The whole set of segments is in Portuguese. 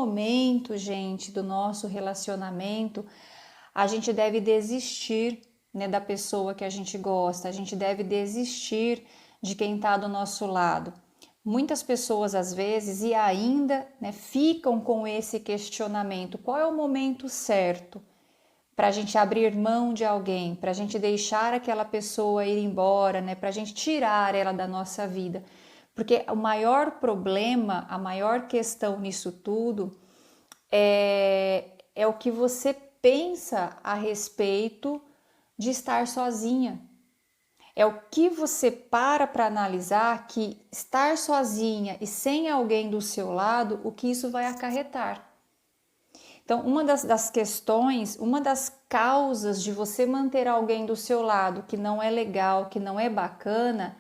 momento, gente, do nosso relacionamento, a gente deve desistir, né, da pessoa que a gente gosta, a gente deve desistir de quem está do nosso lado. Muitas pessoas, às vezes, e ainda, né, ficam com esse questionamento: qual é o momento certo para a gente abrir mão de alguém, para a gente deixar aquela pessoa ir embora, né, para a gente tirar ela da nossa vida? Porque o maior problema, a maior questão nisso tudo é o que você pensa a respeito de estar sozinha. É o que você para analisar que estar sozinha e sem alguém do seu lado, o que isso vai acarretar. Então, uma das questões, uma das causas de você manter alguém do seu lado que não é legal, que não é bacana,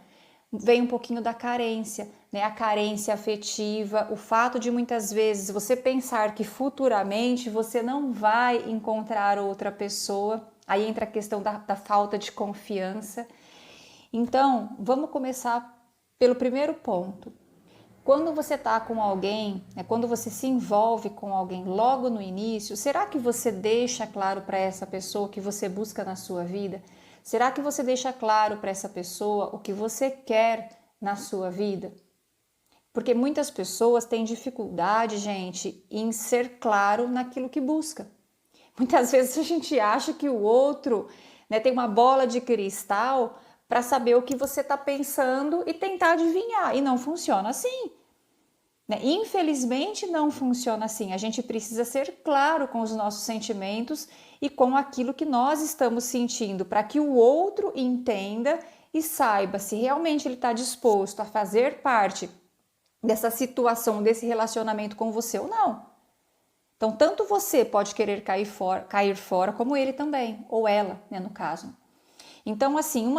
vem um pouquinho da carência, né? A carência afetiva, o fato de muitas vezes você pensar que futuramente você não vai encontrar outra pessoa, aí entra a questão da falta de confiança. Então, vamos começar pelo primeiro ponto. Quando você está com alguém, quando você se envolve com alguém logo no início, será que você deixa claro para essa pessoa o que você busca na sua vida? Será que você deixa claro para essa pessoa o que você quer na sua vida? Porque muitas pessoas têm dificuldade, gente, em ser claro naquilo que busca. Muitas vezes a gente acha que o outro, né, tem uma bola de cristal para saber o que você está pensando e tentar adivinhar. E não funciona assim. Né? Infelizmente não funciona assim. A gente precisa ser claro com os nossos sentimentos e com aquilo que nós estamos sentindo, para que o outro entenda e saiba se realmente ele está disposto a fazer parte dessa situação, desse relacionamento com você ou não. Então, tanto você pode querer cair fora, como ele também, ou ela, né, no caso. Então, assim,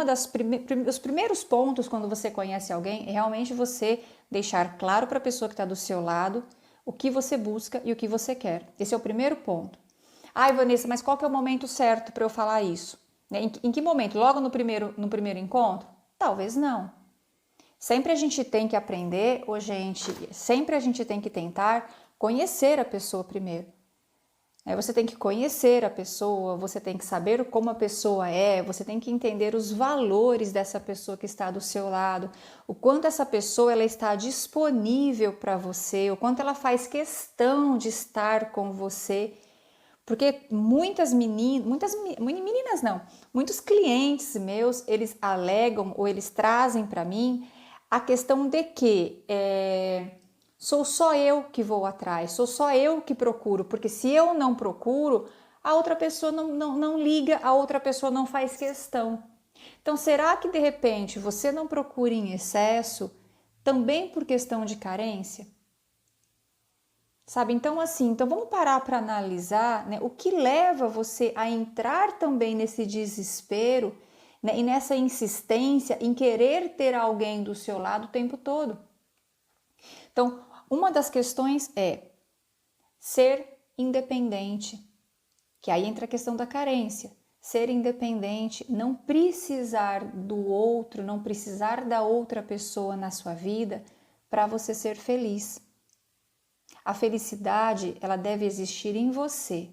dos primeiros pontos quando você conhece alguém é realmente você deixar claro para a pessoa que está do seu lado o que você busca e o que você quer. Esse é o primeiro ponto. Ai, Vanessa, mas qual que é o momento certo para eu falar isso? Em que momento? Logo no primeiro encontro? Talvez não. Sempre a gente tem que aprender, sempre a gente tem que tentar conhecer a pessoa primeiro. Você tem que conhecer a pessoa, você tem que saber como a pessoa é, você tem que entender os valores dessa pessoa que está do seu lado, o quanto essa pessoa ela está disponível para você, o quanto ela faz questão de estar com você. Porque muitas meninas não, muitos clientes meus, eles alegam ou eles trazem para mim a questão de que sou só eu que vou atrás, sou só eu que procuro, porque se eu não procuro, a outra pessoa não liga, a outra pessoa não faz questão. Então, será que de repente você não procura em excesso também por questão de carência? Sabe? Então, assim, então vamos parar para analisar, né, o que leva você a entrar também nesse desespero, né, e nessa insistência em querer ter alguém do seu lado o tempo todo. Então, uma das questões é ser independente, que aí entra a questão da carência. Ser independente, não precisar do outro, não precisar da outra pessoa na sua vida para você ser feliz. A felicidade, ela deve existir em você.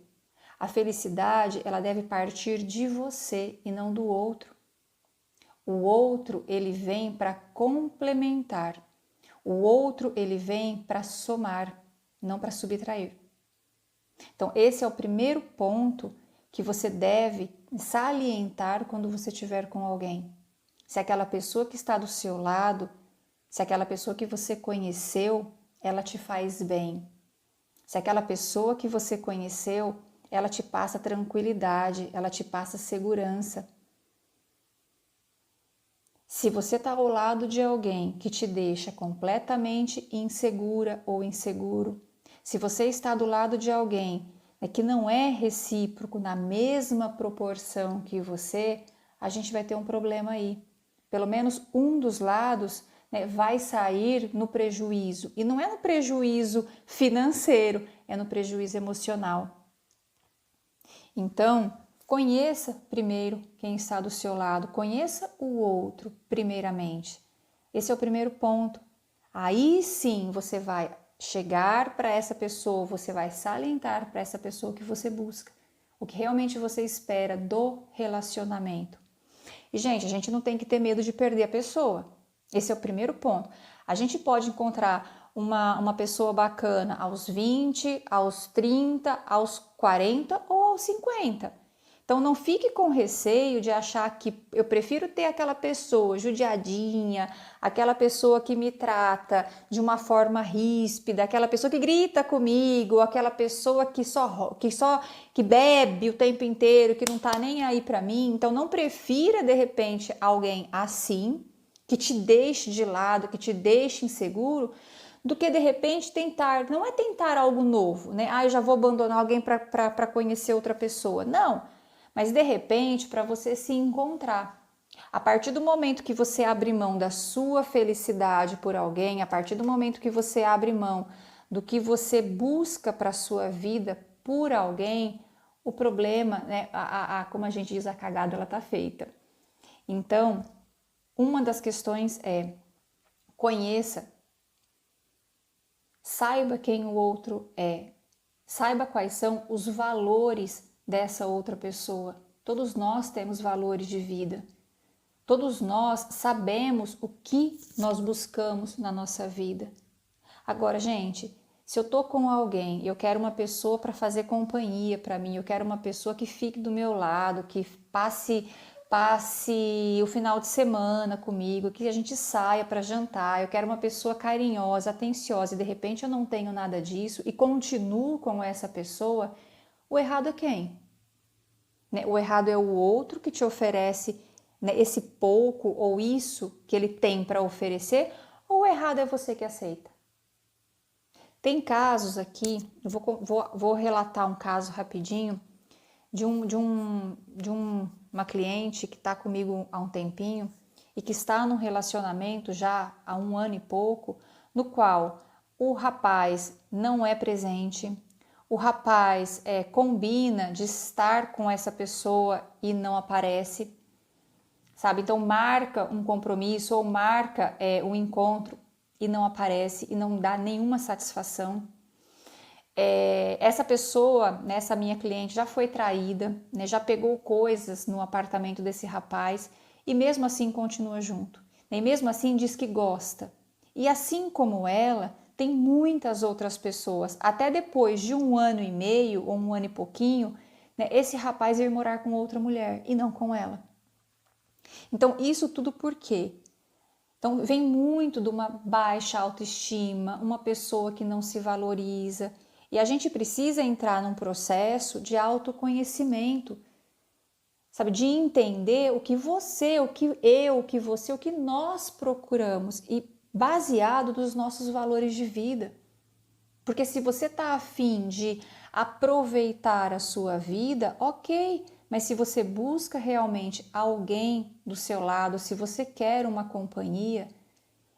A felicidade, ela deve partir de você e não do outro. O outro, ele vem para complementar. O outro, ele vem para somar, não para subtrair. Então, esse é o primeiro ponto que você deve salientar quando você estiver com alguém. Se aquela pessoa que está do seu lado, se aquela pessoa que você conheceu, ela te faz bem. Se aquela pessoa que você conheceu, ela te passa tranquilidade, ela te passa segurança. Se você está ao lado de alguém que te deixa completamente insegura ou inseguro, se você está do lado de alguém que não é recíproco na mesma proporção que você, a gente vai ter um problema aí. Pelo menos um dos lados, né, vai sair no prejuízo. E não é no prejuízo financeiro, é no prejuízo emocional. Então, conheça primeiro quem está do seu lado, conheça o outro primeiramente. Esse é o primeiro ponto. Aí sim você vai chegar para essa pessoa, você vai salientar para essa pessoa o que você busca, o que realmente você espera do relacionamento. E, gente, a gente não tem que ter medo de perder a pessoa. Esse é o primeiro ponto. A gente pode encontrar uma pessoa bacana aos 20, aos 30, aos 40 ou aos 50. Então não fique com receio de achar que eu prefiro ter aquela pessoa judiadinha, aquela pessoa que me trata de uma forma ríspida, aquela pessoa que grita comigo, aquela pessoa que bebe o tempo inteiro, que não tá nem aí para mim. Então não prefira de repente alguém assim, que te deixe de lado, que te deixe inseguro, do que de repente tentar, não é tentar algo novo, né? Ah, eu já vou abandonar alguém para conhecer outra pessoa. Não. Mas de repente, para você se encontrar. A partir do momento que você abre mão da sua felicidade por alguém, a partir do momento que você abre mão do que você busca para a sua vida por alguém, o problema, né, como a gente diz, a cagada ela tá feita. Então, uma das questões é: conheça, saiba quem o outro é, saiba quais são os valores dessa outra pessoa. Todos nós temos valores de vida. Todos nós sabemos o que nós buscamos na nossa vida. Agora, gente, se eu tô com alguém e eu quero uma pessoa para fazer companhia para mim, eu quero uma pessoa que fique do meu lado, que passe o final de semana comigo, que a gente saia para jantar, eu quero uma pessoa carinhosa, atenciosa, e de repente eu não tenho nada disso e continuo com essa pessoa, o errado é quem? O errado é o outro que te oferece, né, esse pouco ou isso que ele tem para oferecer, ou o errado é você que aceita? Tem casos aqui, eu vou relatar um caso rapidinho uma cliente que está comigo há um tempinho e que está num relacionamento já há 1 ano e pouco, no qual o rapaz não é presente, o rapaz combina de estar com essa pessoa e não aparece, sabe? Então marca um compromisso ou marca um encontro e não aparece e não dá nenhuma satisfação. Essa pessoa, né, essa minha cliente, já foi traída, né, já pegou coisas no apartamento desse rapaz e mesmo assim continua junto. E mesmo assim diz que gosta. E assim como ela, tem muitas outras pessoas. Até depois de 1 ano e meio ou 1 ano e pouquinho, né, esse rapaz ir morar com outra mulher e não com ela. Então isso tudo por quê? Então vem muito de uma baixa autoestima, uma pessoa que não se valoriza. E a gente precisa entrar num processo de autoconhecimento, sabe? De entender o que você, o que eu, o que você, o que nós procuramos e baseado nos nossos valores de vida. Porque se você está afim de aproveitar a sua vida, ok, mas se você busca realmente alguém do seu lado, se você quer uma companhia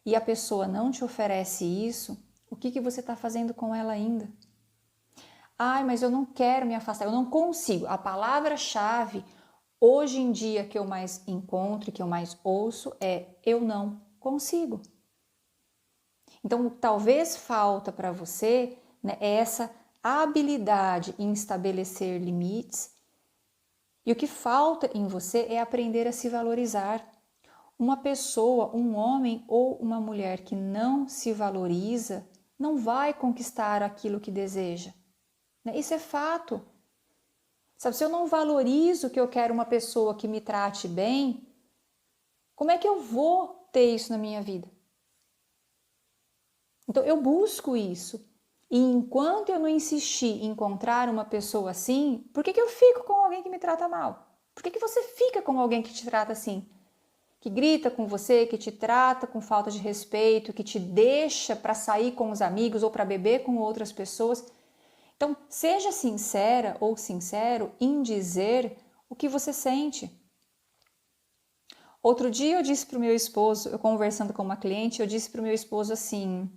e a pessoa não te oferece isso, o que você está fazendo com ela ainda? Ai, mas eu não quero me afastar, eu não consigo. A palavra-chave hoje em dia que eu mais encontro, que eu mais ouço é eu não consigo. Então, talvez falta para você, né, essa habilidade em estabelecer limites. E o que falta em você é aprender a se valorizar. Uma pessoa, um homem ou uma mulher que não se valoriza, não vai conquistar aquilo que deseja. Isso é fato. Sabe, se eu não valorizo que eu quero uma pessoa que me trate bem, como é que eu vou ter isso na minha vida? Então eu busco isso. E enquanto eu não insistir em encontrar uma pessoa assim, por que eu fico com alguém que me trata mal? Por que você fica com alguém que te trata assim? Que grita com você, que te trata com falta de respeito, que te deixa para sair com os amigos ou para beber com outras pessoas. Então, seja sincera ou sincero em dizer o que você sente. Outro dia eu disse para o meu esposo, eu conversando com uma cliente, eu disse para o meu esposo assim: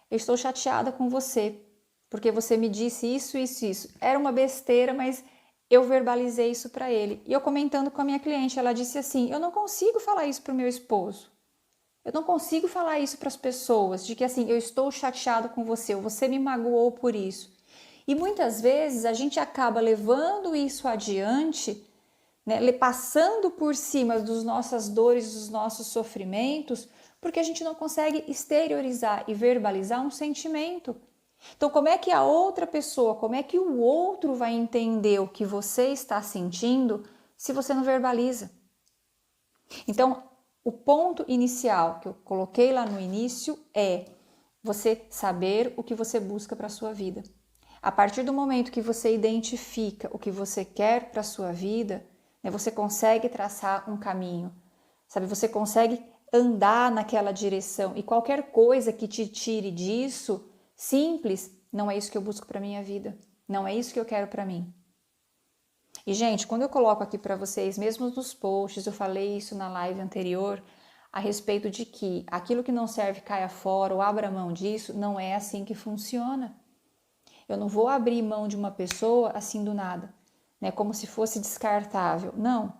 eu estou chateada com você, porque você me disse isso, isso, isso. Era uma besteira, mas eu verbalizei isso para ele. E eu comentando com a minha cliente, ela disse assim: eu não consigo falar isso para o meu esposo. Eu não consigo falar isso para as pessoas, de que assim, eu estou chateado com você, ou você me magoou por isso. E muitas vezes a gente acaba levando isso adiante, né, passando por cima das nossas dores, dos nossos sofrimentos, porque a gente não consegue exteriorizar e verbalizar um sentimento. Então, como é que a outra pessoa, como é que o outro vai entender o que você está sentindo se você não verbaliza? Então, o ponto inicial que eu coloquei lá no início é você saber o que você busca para a sua vida. A partir do momento que você identifica o que você quer para a sua vida, né, você consegue traçar um caminho, sabe? Você consegue andar naquela direção e qualquer coisa que te tire disso, simples, não é isso que eu busco para minha vida, não é isso que eu quero para mim. E, gente, quando eu coloco aqui para vocês, mesmo nos posts, eu falei isso na live anterior, a respeito de que aquilo que não serve caia fora ou abra mão disso, não é assim que funciona. Eu não vou abrir mão de uma pessoa assim do nada, né? Como se fosse descartável. Não.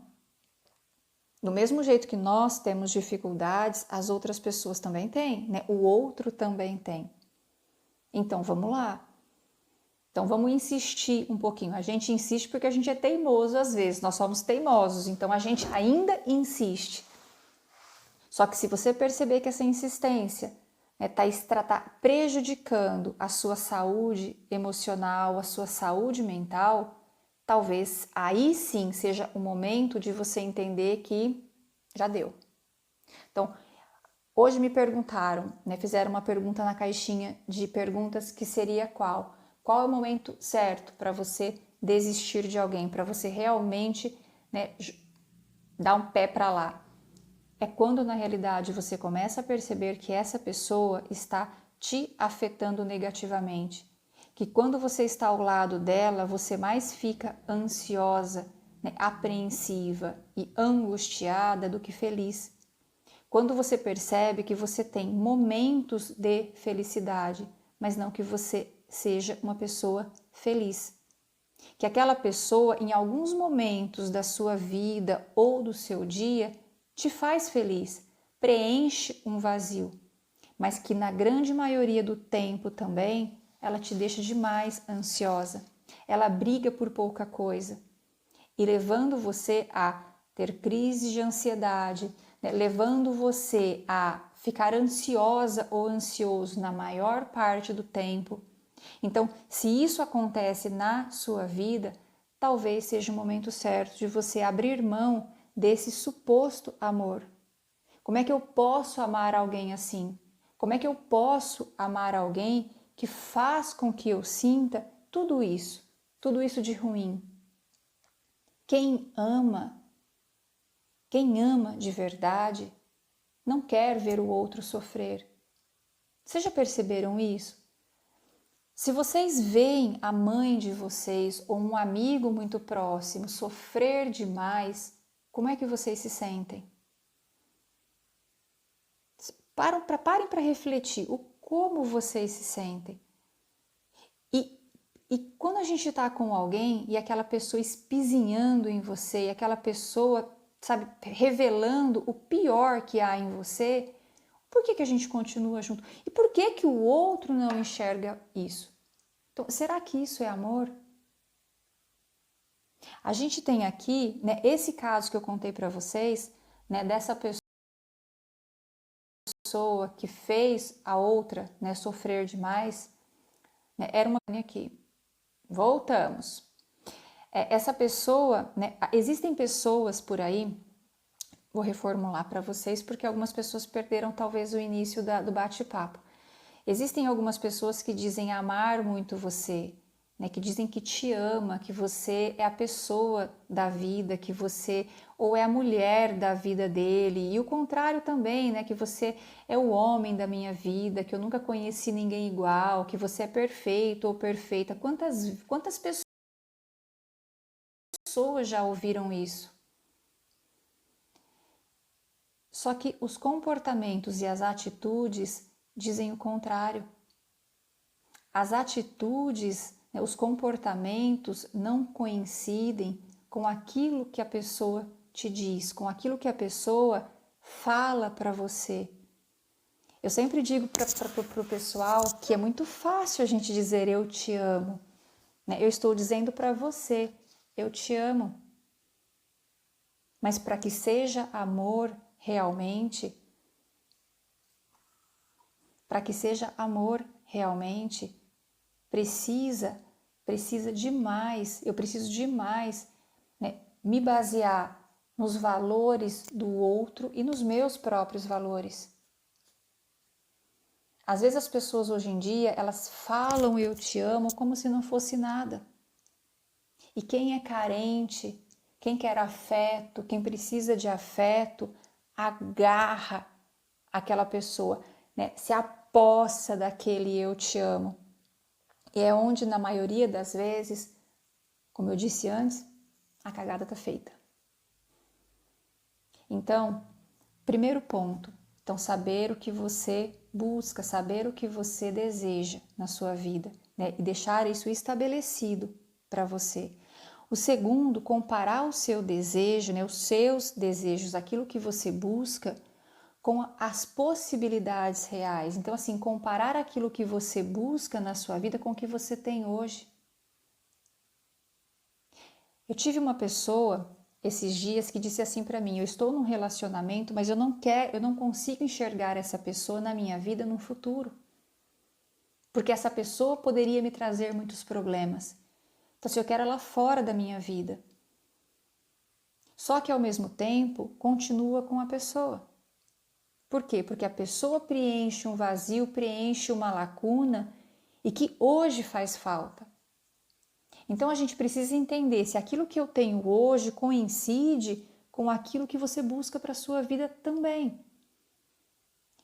Do mesmo jeito que nós temos dificuldades, as outras pessoas também têm, né? O outro também tem. Então, vamos lá. Então vamos insistir um pouquinho. A gente insiste porque a gente é teimoso às vezes, nós somos teimosos, então a gente ainda insiste. Só que se você perceber que essa insistência está prejudicando a sua saúde emocional, a sua saúde mental, talvez aí sim seja o momento de você entender que já deu. Então, hoje me perguntaram, né, fizeram uma pergunta na caixinha de perguntas que seria qual? Qual é o momento certo para você desistir de alguém, para você realmente, né, dar um pé para lá? É quando na realidade você começa a perceber que essa pessoa está te afetando negativamente. Que quando você está ao lado dela, você mais fica ansiosa, né, apreensiva e angustiada do que feliz. Quando você percebe que você tem momentos de felicidade, mas não que você seja uma pessoa feliz. Que aquela pessoa, em alguns momentos da sua vida ou do seu dia, te faz feliz, preenche um vazio, mas que na grande maioria do tempo também ela te deixa demais ansiosa. Ela briga por pouca coisa e levando você a ter crises de ansiedade, né, levando você a ficar ansiosa ou ansioso na maior parte do tempo. Então, se isso acontece na sua vida, talvez seja o momento certo de você abrir mão desse suposto amor. Como é que eu posso amar alguém assim? Como é que eu posso amar alguém que faz com que eu sinta tudo isso de ruim? Quem ama de verdade, não quer ver o outro sofrer. Vocês já perceberam isso? Se vocês veem a mãe de vocês ou um amigo muito próximo sofrer demais, como é que vocês se sentem? Parem para refletir o como vocês se sentem. E quando a gente está com alguém e aquela pessoa espizinhando em você, e aquela pessoa, sabe, revelando o pior que há em você, por que a gente continua junto? E por que o outro não enxerga isso? Então, será que isso é amor? A gente tem aqui, né, esse caso que eu contei para vocês, né, dessa pessoa que fez a outra, né, sofrer demais, né, era uma aqui. Voltamos. Essa pessoa, né, existem pessoas por aí, vou reformular para vocês porque algumas pessoas perderam talvez o início do bate-papo. Existem algumas pessoas que dizem amar muito você, né, que dizem que te ama, que você é a pessoa da vida, que você ou é a mulher da vida dele, e o contrário também, né, que você é o homem da minha vida, que eu nunca conheci ninguém igual, que você é perfeito ou perfeita. Quantas pessoas já ouviram isso? Só que os comportamentos e as atitudes dizem o contrário. As atitudes, né, os comportamentos não coincidem com aquilo que a pessoa te diz, com aquilo que a pessoa fala para você. Eu sempre digo para o pessoal que é muito fácil a gente dizer eu te amo, né? Eu estou dizendo para você, eu te amo. Mas para que seja amor realmente, precisa demais, eu preciso demais, né, me basear nos valores do outro e nos meus próprios valores. Às vezes as pessoas hoje em dia, elas falam eu te amo como se não fosse nada. E quem é carente, quem quer afeto, quem precisa de afeto, agarra aquela pessoa, né? Se apossa daquele eu te amo. E é onde, na maioria das vezes, como eu disse antes, a cagada tá feita. Então, primeiro ponto, então saber o que você busca, saber o que você deseja na sua vida, né? E deixar isso estabelecido para você. O segundo, comparar o seu desejo, né? Os seus desejos, aquilo que você busca, com as possibilidades reais. Então, assim, comparar aquilo que você busca na sua vida com o que você tem hoje. Eu tive uma pessoa esses dias que disse assim para mim: eu estou num relacionamento, mas eu não consigo enxergar essa pessoa na minha vida no futuro. Porque essa pessoa poderia me trazer muitos problemas. Então, assim, eu quero ela fora da minha vida. Só que ao mesmo tempo, continua com a pessoa. Por quê? Porque a pessoa preenche um vazio, preenche uma lacuna e que hoje faz falta. Então a gente precisa entender se aquilo que eu tenho hoje coincide com aquilo que você busca para a sua vida também.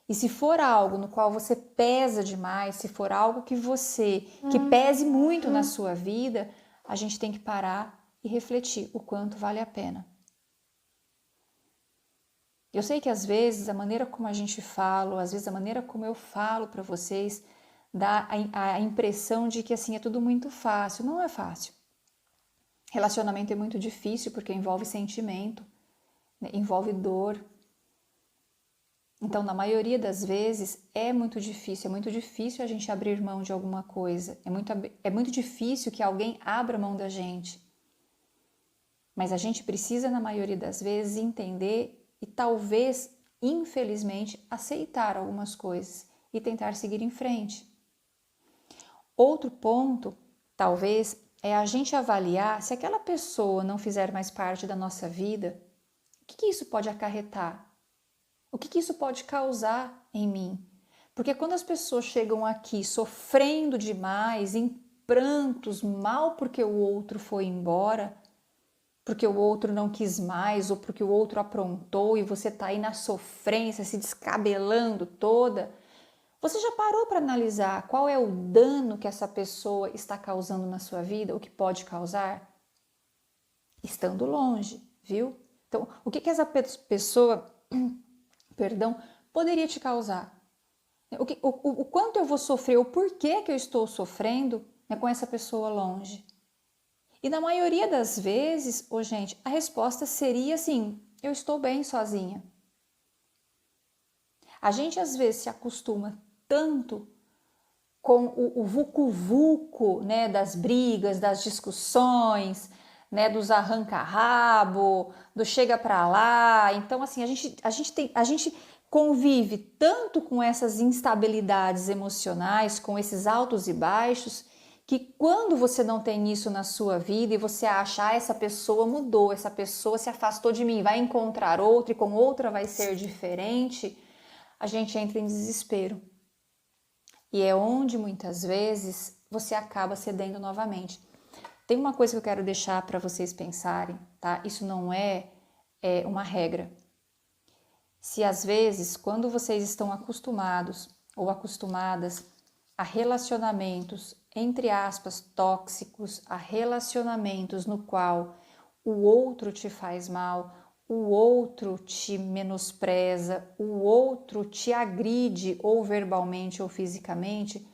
E se for algo no qual você pesa demais, se for algo que pese muito na sua vida, a gente tem que parar e refletir o quanto vale a pena. Eu sei que às vezes a maneira como a gente fala, às vezes a maneira como eu falo para vocês, dá a impressão de que assim é tudo muito fácil. Não é fácil. Relacionamento é muito difícil porque envolve sentimento, né? Envolve dor. Então, na maioria das vezes, é muito difícil a gente abrir mão de alguma coisa. É muito difícil que alguém abra mão da gente. Mas a gente precisa, na maioria das vezes, entender e talvez, infelizmente, aceitar algumas coisas e tentar seguir em frente. Outro ponto, talvez, é a gente avaliar se aquela pessoa não fizer mais parte da nossa vida, o que isso pode acarretar? O que isso pode causar em mim? Porque quando as pessoas chegam aqui sofrendo demais, em prantos, mal porque o outro foi embora, porque o outro não quis mais, ou porque o outro aprontou e você está aí na sofrência, se descabelando toda, você já parou para analisar qual é o dano que essa pessoa está causando na sua vida, o que pode causar? Estando longe, viu? Então, o que essa pessoa, perdão, poderia te causar? O quanto eu vou sofrer, o porquê que eu estou sofrendo, né, com essa pessoa longe? E na maioria das vezes, gente, a resposta seria assim: eu estou bem sozinha. A gente às vezes se acostuma tanto com o vucu-vucu, né, das brigas, das discussões, né, dos arranca-rabo, do chega pra lá. Então, assim, a gente convive tanto com essas instabilidades emocionais, com esses altos e baixos, que quando você não tem isso na sua vida e você acha, essa pessoa mudou, essa pessoa se afastou de mim, vai encontrar outra e com outra vai ser diferente, a gente entra em desespero. E é onde muitas vezes você acaba cedendo novamente. Tem uma coisa que eu quero deixar para vocês pensarem, tá? Isso não é uma regra. Se às vezes, quando vocês estão acostumados ou acostumadas a relacionamentos, entre aspas, tóxicos, a relacionamentos no qual o outro te faz mal, o outro te menospreza, o outro te agride ou verbalmente ou fisicamente,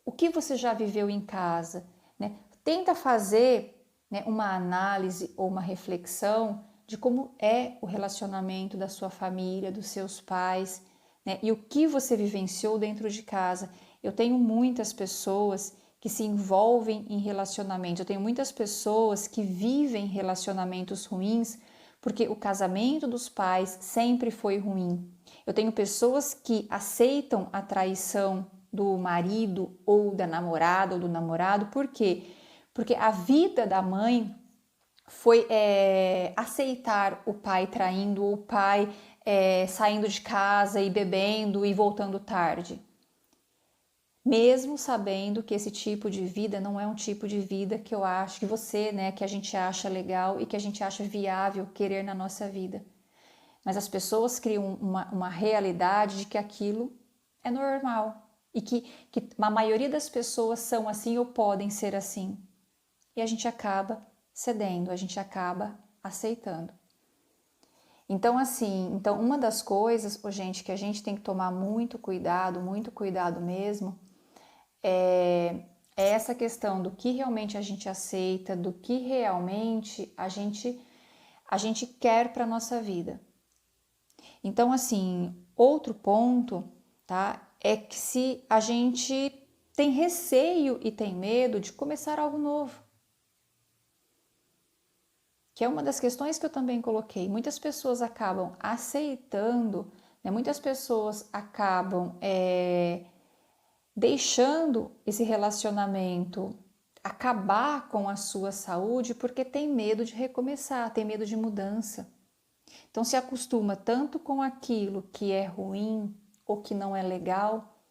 o que você já viveu em casa, né? Tenta fazer, né, uma análise ou uma reflexão de como é o relacionamento da sua família, dos seus pais, né? E o que você vivenciou dentro de casa. Eu tenho muitas pessoas que se envolvem em relacionamentos, eu tenho muitas pessoas que vivem relacionamentos ruins porque o casamento dos pais sempre foi ruim. Eu tenho pessoas que aceitam a traição do marido ou da namorada ou do namorado, por quê? Porque a vida da mãe foi aceitar o pai traindo, o pai saindo de casa e bebendo e voltando tarde. Mesmo sabendo que esse tipo de vida não é um tipo de vida que eu acho, que você, né, que a gente acha legal e que a gente acha viável querer na nossa vida. Mas as pessoas criam uma realidade de que aquilo é normal e que a maioria das pessoas são assim ou podem ser assim. E a gente acaba cedendo, a gente acaba aceitando. Então, assim, uma das coisas, gente, que a gente tem que tomar muito cuidado mesmo, é essa questão do que realmente a gente aceita, do que realmente a gente quer para nossa vida. Então, assim, outro ponto, tá, é que se a gente tem receio e tem medo de começar algo novo, que é uma das questões que eu também coloquei. Muitas pessoas acabam aceitando, né, muitas pessoas acabam deixando esse relacionamento acabar com a sua saúde porque tem medo de recomeçar, tem medo de mudança. Então se acostuma tanto com aquilo que é ruim ou que não é legal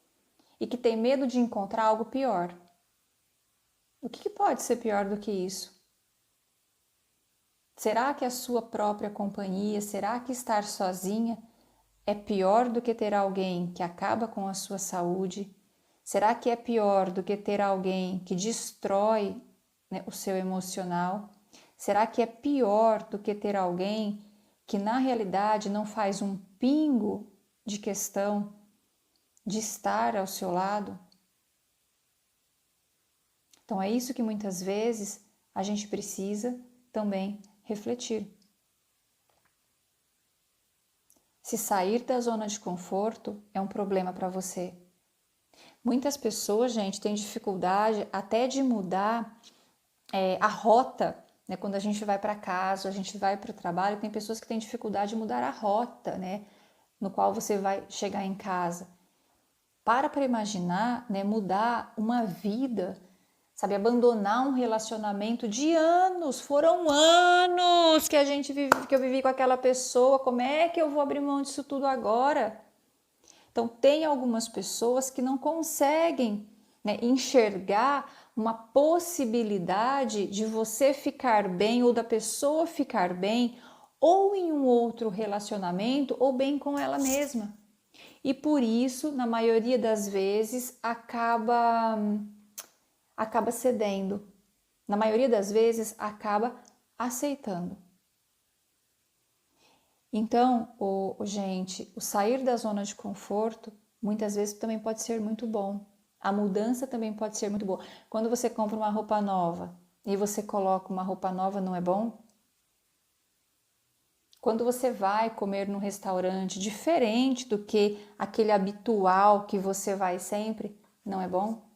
e que tem medo de encontrar algo pior. O que pode ser pior do que isso? Será que a sua própria companhia, será que estar sozinha é pior do que ter alguém que acaba com a sua saúde? Será que é pior do que ter alguém que destrói, né, o seu emocional? Será que é pior do que ter alguém que na realidade não faz um pingo de questão de estar ao seu lado? Então é isso que muitas vezes a gente precisa também refletir. Se sair da zona de conforto é um problema para você. Muitas pessoas, gente, têm dificuldade até de mudar a rota, né? Quando a gente vai para casa, a gente vai para o trabalho, tem pessoas que têm dificuldade de mudar a rota, né? No qual você vai chegar em casa. Para imaginar, né? Mudar uma vida, sabe? Abandonar um relacionamento de anos, foram anos que eu vivi com aquela pessoa, como é que eu vou abrir mão disso tudo agora? Então, tem algumas pessoas que não conseguem, né, enxergar uma possibilidade de você ficar bem ou da pessoa ficar bem, ou em um outro relacionamento, ou bem com ela mesma. E por isso, na maioria das vezes, acaba cedendo. Na maioria das vezes, acaba aceitando. Então, gente, o sair da zona de conforto muitas vezes também pode ser muito bom. A mudança também pode ser muito boa. Quando você compra uma roupa nova e você coloca uma roupa nova, não é bom? Quando você vai comer num restaurante diferente do que aquele habitual que você vai sempre, não é bom?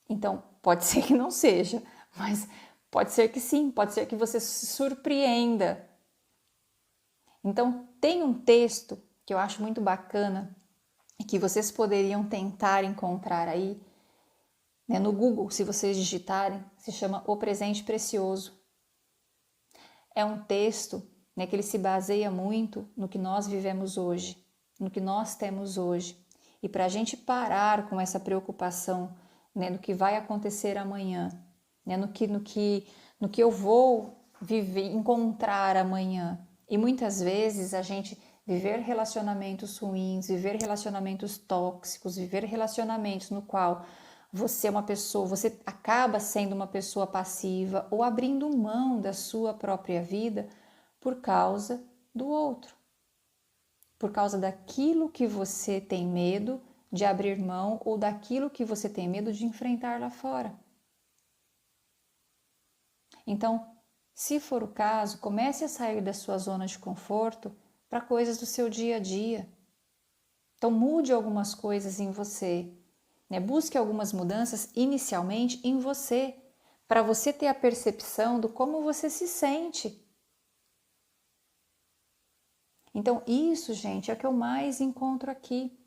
Então, pode ser que não seja, mas pode ser que sim, pode ser que você se surpreenda. Então, tem um texto que eu acho muito bacana e que vocês poderiam tentar encontrar aí, né, no Google, se vocês digitarem, se chama O Presente Precioso. É um texto, né, que ele se baseia muito no que nós vivemos hoje, no que nós temos hoje. E para a gente parar com essa preocupação, né, do que vai acontecer amanhã, né, no que eu vou viver, encontrar amanhã. E muitas vezes a gente viver relacionamentos ruins, viver relacionamentos tóxicos, viver relacionamentos no qual você é uma pessoa, você acaba sendo uma pessoa passiva ou abrindo mão da sua própria vida por causa do outro. Por causa daquilo que você tem medo de abrir mão ou daquilo que você tem medo de enfrentar lá fora. Então, se for o caso, comece a sair da sua zona de conforto para coisas do seu dia a dia. Então mude algumas coisas em você, né? Busque algumas mudanças inicialmente em você, para você ter a percepção do como você se sente. Então isso, gente, é o que eu mais encontro aqui,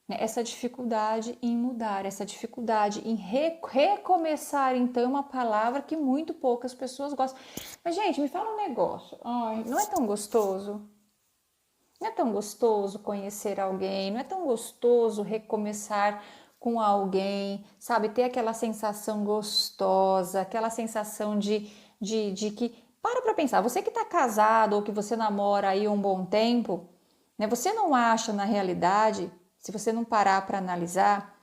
né? Essa dificuldade em mudar, essa dificuldade em recomeçar. Então é uma palavra que muito poucas pessoas gostam. Mas, gente, me fala um negócio. Ai, não é tão gostoso? Não é tão gostoso conhecer alguém, não é tão gostoso recomeçar com alguém, sabe? Ter aquela sensação gostosa, aquela sensação de que. Para pensar, você que está casado ou que você namora aí um bom tempo, né? Você não acha na realidade, se você não parar para analisar,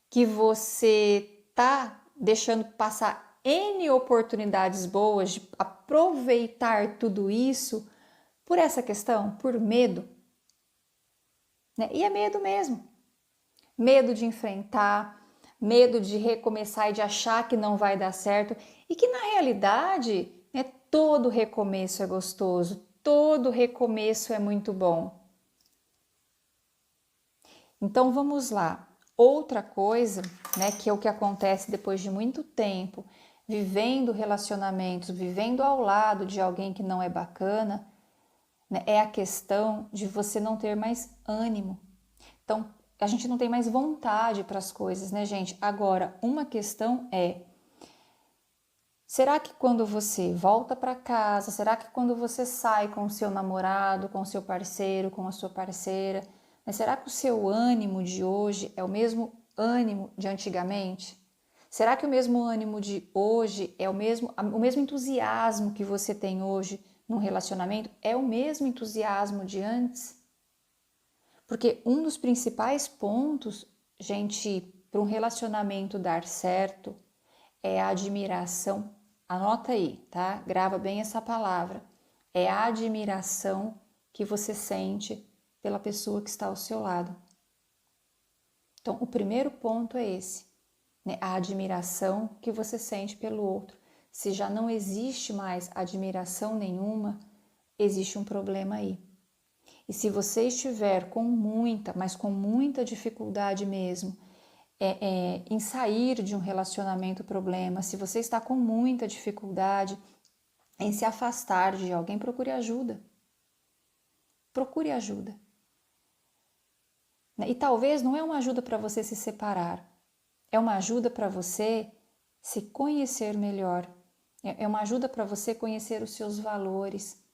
que você tá deixando passar N oportunidades boas de aproveitar tudo isso por essa questão, por medo, né? E é medo mesmo. Medo de enfrentar, medo de recomeçar e de achar que não vai dar certo. E que na realidade, né, todo recomeço é gostoso, todo recomeço é muito bom. Então vamos lá. Outra coisa, né, que é o que acontece depois de muito tempo, vivendo relacionamentos, vivendo ao lado de alguém que não é bacana, né, é a questão de você não ter mais ânimo. Então, a gente não tem mais vontade para as coisas, né, gente? Agora, uma questão é: será que quando você volta para casa, será que quando você sai com o seu namorado, com o seu parceiro, com a sua parceira, né, será que o seu ânimo de hoje é o mesmo ânimo de antigamente? Será que o mesmo ânimo de hoje é o mesmo entusiasmo que você tem hoje num relacionamento? É o mesmo entusiasmo de antes? Porque um dos principais pontos, gente, para um relacionamento dar certo é a admiração. Anota aí, tá? Grava bem essa palavra. É a admiração que você sente pela pessoa que está ao seu lado. Então, o primeiro ponto é esse, né? A admiração que você sente pelo outro. Se já não existe mais admiração nenhuma, existe um problema aí. E se você estiver com muita, mas com muita dificuldade mesmo, em sair de um relacionamento problema, se você está com muita dificuldade em se afastar de alguém, procure ajuda. Procure ajuda. E talvez não é uma ajuda para você se separar, é uma ajuda para você se conhecer melhor, é uma ajuda para você conhecer os seus valores,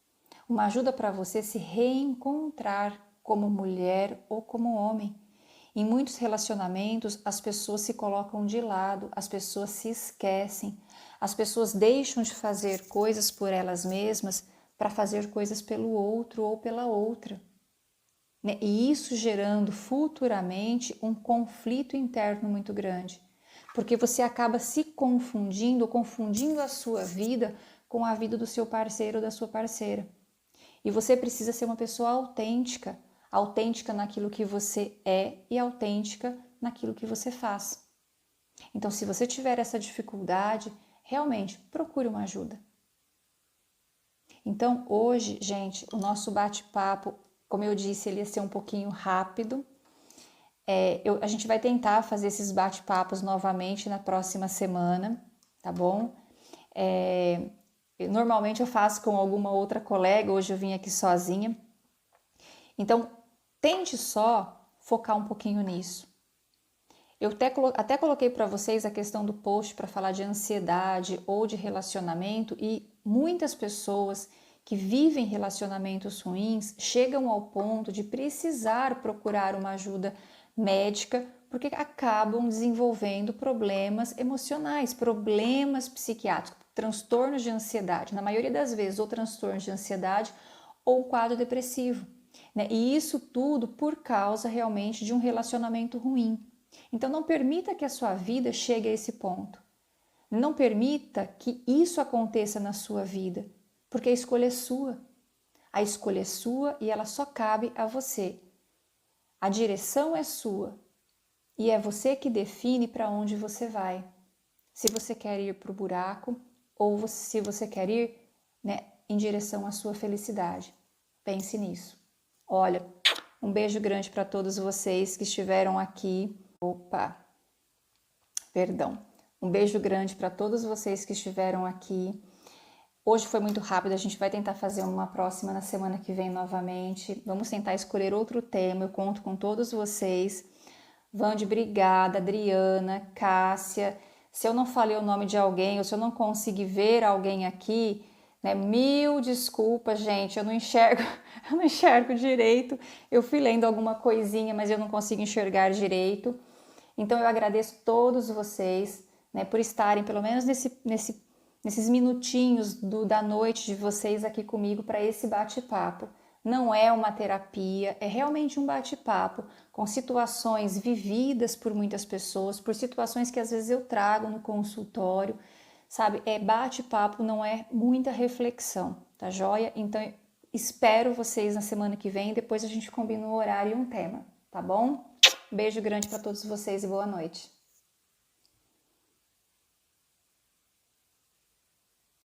uma ajuda para você se reencontrar como mulher ou como homem. Em muitos relacionamentos, as pessoas se colocam de lado, as pessoas se esquecem, as pessoas deixam de fazer coisas por elas mesmas para fazer coisas pelo outro ou pela outra, né? E isso gerando futuramente um conflito interno muito grande, porque você acaba se confundindo, confundindo a sua vida com a vida do seu parceiro ou da sua parceira. E você precisa ser uma pessoa autêntica, autêntica naquilo que você é e autêntica naquilo que você faz. Então, se você tiver essa dificuldade, realmente procure uma ajuda. Então, hoje, gente, o nosso bate-papo, como eu disse, ele ia ser um pouquinho rápido. A gente vai tentar fazer esses bate-papos novamente na próxima semana, tá bom? Normalmente eu faço com alguma outra colega, hoje eu vim aqui sozinha. Então, tente só focar um pouquinho nisso. Eu até coloquei para vocês a questão do post para falar de ansiedade ou de relacionamento, e muitas pessoas que vivem relacionamentos ruins chegam ao ponto de precisar procurar uma ajuda médica porque acabam desenvolvendo problemas emocionais, problemas psiquiátricos, transtornos de ansiedade, na maioria das vezes, ou transtornos de ansiedade ou quadro depressivo, né? E isso tudo por causa realmente de um relacionamento ruim. Então não permita que a sua vida chegue a esse ponto. Não permita que isso aconteça na sua vida, porque a escolha é sua. A escolha é sua e ela só cabe a você. A direção é sua e é você que define para onde você vai. Se você quer ir para o buraco ou se você quer ir, né, em direção à sua felicidade. Pense nisso. Olha, um beijo grande para todos vocês que estiveram aqui. Opa, perdão. Um beijo grande para todos vocês que estiveram aqui. Hoje foi muito rápido, a gente vai tentar fazer uma próxima na semana que vem novamente. Vamos tentar escolher outro tema, eu conto com todos vocês. Vande, obrigada, Adriana, Cássia. Se eu não falei o nome de alguém, ou se eu não consegui ver alguém aqui, né, mil desculpas, gente, eu não enxergo, eu não enxergo direito. Eu fui lendo alguma coisinha, mas eu não consigo enxergar direito. Então eu agradeço todos vocês, né, por estarem pelo menos nesses minutinhos da noite de vocês aqui comigo para esse bate-papo. Não é uma terapia, é realmente um bate-papo com situações vividas por muitas pessoas, por situações que às vezes eu trago no consultório, sabe? É bate-papo, não é muita reflexão, tá joia? Então espero vocês na semana que vem, depois a gente combina um horário e um tema, tá bom? Beijo grande para todos vocês e boa noite.